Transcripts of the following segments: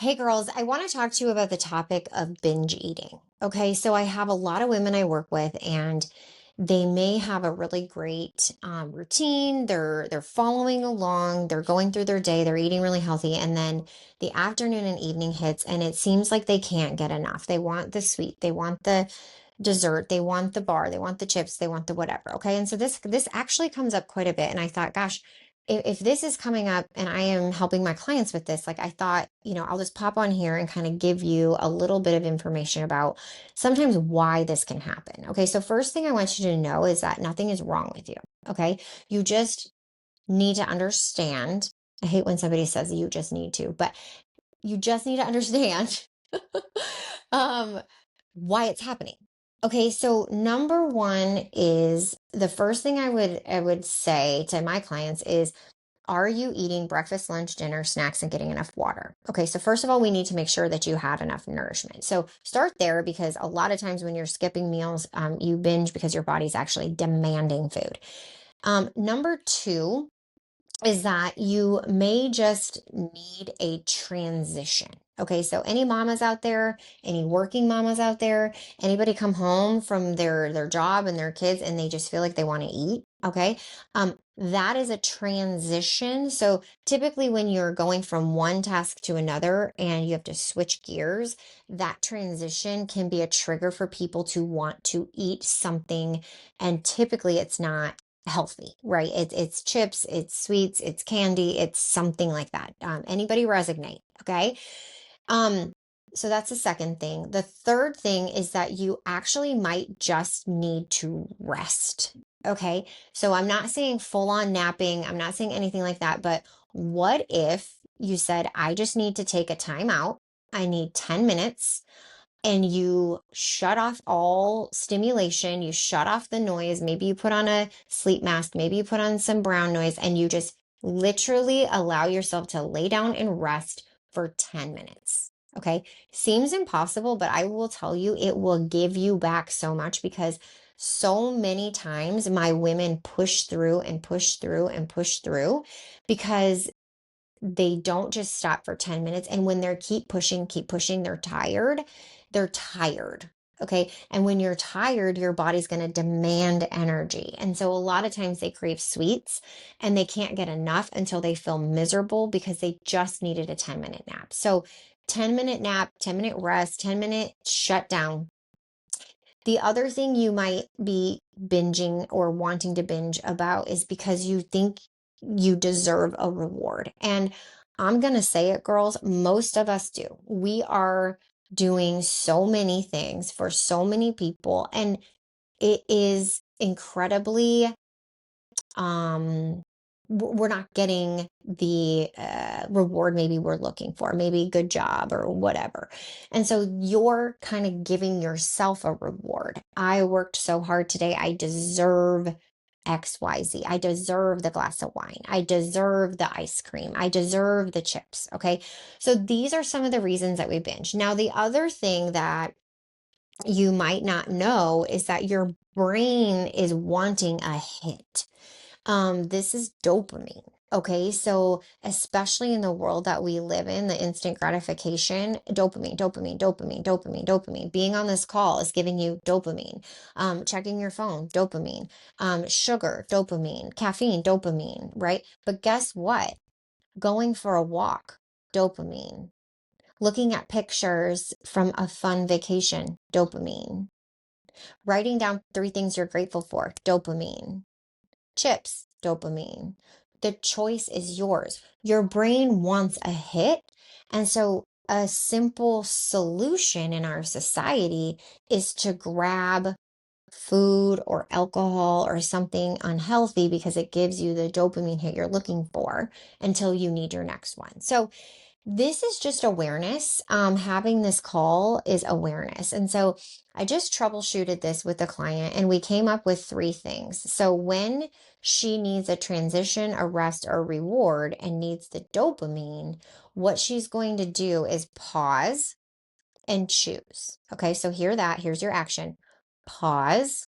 Hey girls, I want to talk to you about the topic of binge eating. Okay, so I have a lot of women I work with, and they may have a really great routine. They're following along. They're going through their day. They're eating really healthy, and then the afternoon and evening hits, and it seems like they can't get enough. They want the sweet. They want the dessert. They want the bar. They want the chips. They want the whatever. Okay, and so this actually comes up quite a bit, and I thought, gosh, if this is coming up and I am helping my clients with this, like I thought, I'll just pop on here and kind of give you a little bit of information about sometimes why this can happen. Okay. So, first thing I want you to know is that nothing is wrong with you. Okay. You just need to understand. I hate when somebody says you just need to, but you just need to understand um, why it's happening. Okay, so number one is the first thing I would say to my clients is, are you eating breakfast, lunch, dinner, snacks, and getting enough water? Okay, so first of all, we need to make sure that you have enough nourishment. So start there, because a lot of times when you're skipping meals, you binge because your body's actually demanding food. Number two is that you may just need a transition. Okay, so any mamas out there, any working mamas out there, anybody come home from their job and their kids and they just feel like they want to eat, okay? That is a transition. So typically when you're going from one task to another and you have to switch gears, that transition can be a trigger for people to want to eat something, and typically it's not healthy, right? It's chips, it's sweets, it's candy, it's something like that. Anybody resonate? Okay. Um, so that's the second thing. The third thing is that you actually might just need to rest. Okay. So I'm not saying full on napping. I'm not saying anything like that. But what if you said, I just need to take a time out? I need 10 minutes, and you shut off all stimulation, you shut off the noise. Maybe you put on a sleep mask, maybe you put on some brown noise, and you just literally allow yourself to lay down and rest for 10 minutes. Okay. Seems impossible, but I will tell you, it will give you back so much, because so many times my women push through and push through and push through because they don't just stop for 10 minutes. And when they keep pushing, they're tired. They're tired. Okay. And when you're tired, your body's going to demand energy. And so a lot of times they crave sweets and they can't get enough until they feel miserable because they just needed a 10-minute nap. So 10-minute nap, 10-minute rest, 10-minute shutdown. The other thing you might be binging or wanting to binge about is because you think you deserve a reward. And I'm going to say it, girls, most of us do. We are doing so many things for so many people, and it is incredibly we're not getting the reward maybe we're looking for, maybe good job or whatever. And so you're kind of giving yourself a reward. I worked so hard today. I deserve XYZ. I deserve the glass of wine. I deserve the ice cream. I deserve the chips. Okay. So these are some of the reasons that we binge. Now, the other thing that you might not know is that your brain is wanting a hit. This is dopamine. Okay, so especially in the world that we live in, the instant gratification, dopamine, dopamine, dopamine, dopamine, dopamine. Being on this call is giving you dopamine. Checking your phone, dopamine. Sugar, dopamine. Caffeine, dopamine, right? But guess what? Going for a walk, dopamine. Looking at pictures from a fun vacation, dopamine. Writing down 3 things you're grateful for, dopamine. Chips, dopamine. The choice is yours. Your brain wants a hit. And so, a simple solution in our society is to grab food or alcohol or something unhealthy because it gives you the dopamine hit you're looking for until you need your next one. So, this is just awareness. Having this call is awareness. And so I just troubleshooted this with the client and we came up with 3 things. So when she needs a transition, a rest, or reward and needs the dopamine, what she's going to do is pause and choose. Okay, so here's your action. Pause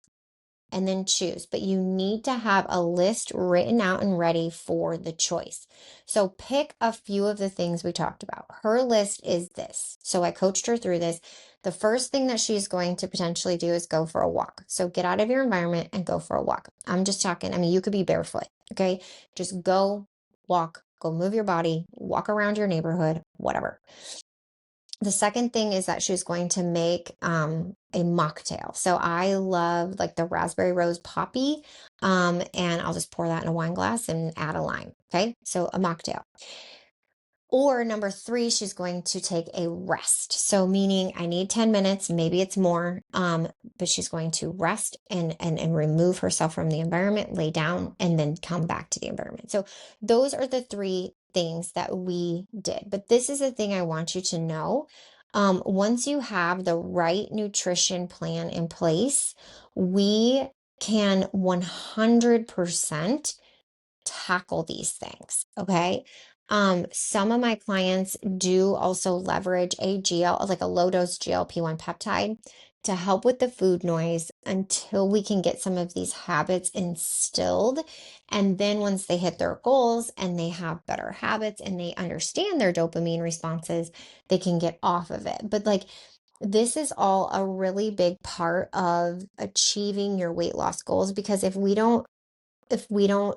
and then choose. But you need to have a list written out and ready for the choice. So pick a few of the things we talked about. Her list is this. So I coached her through this. The first thing that she's going to potentially do is go for a walk. So get out of your environment and go for a walk. I'm just talking, I mean, you could be barefoot, okay? Just go walk, go move your body, walk around your neighborhood, whatever. The second thing is that she's going to make a mocktail. So I love like the raspberry rose poppy, and I'll just pour that in a wine glass and add a lime. Okay, so a mocktail. Or number three, she's going to take a rest. So meaning I need 10 minutes, maybe it's more, but she's going to rest and remove herself from the environment, lay down, and then come back to the environment. So those are the three things that we did. But this is the thing I want you to know. Once you have the right nutrition plan in place, we can 100% tackle these things. Okay. Some of my clients do also leverage a GL, like a low dose GLP-1 peptide to help with the food noise until we can get some of these habits instilled. And then once they hit their goals and they have better habits and they understand their dopamine responses, they can get off of it. But like, this is all a really big part of achieving your weight loss goals, because if we don't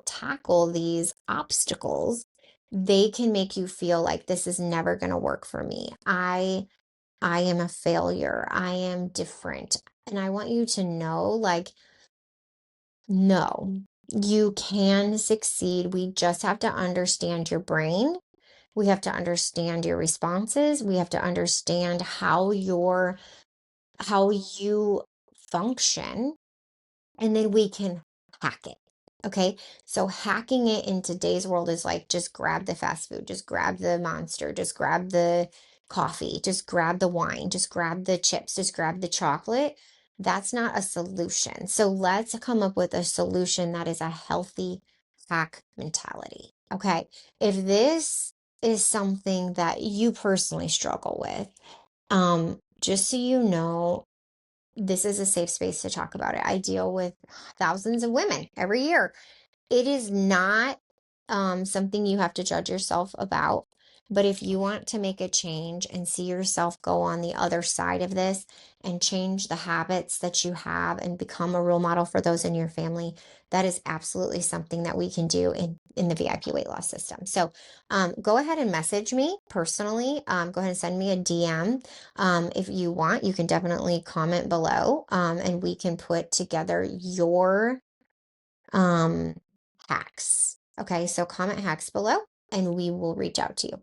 tackle these obstacles, they can make you feel like this is never going to work for me. I am a failure. I am different. And I want you to know, like, no, you can succeed. We just have to understand your brain. We have to understand your responses. We have to understand how you function, and then we can hack it. Okay. So hacking it in today's world is like, just grab the fast food, just grab the monster, just grab the coffee, just grab the wine, just grab the chips, just grab the chocolate. That's not a solution. So let's come up with a solution that is a healthy hack mentality. Okay. If this is something that you personally struggle with, just so you know, this is a safe space to talk about it. I deal with thousands of women every year. It is not something you have to judge yourself about. But if you want to make a change and see yourself go on the other side of this and change the habits that you have and become a role model for those in your family, that is absolutely something that we can do in the VIP weight loss system. So go ahead and message me personally. Go ahead and send me a DM. If you want, you can definitely comment below, and we can put together your hacks. Okay, so comment hacks below and we will reach out to you.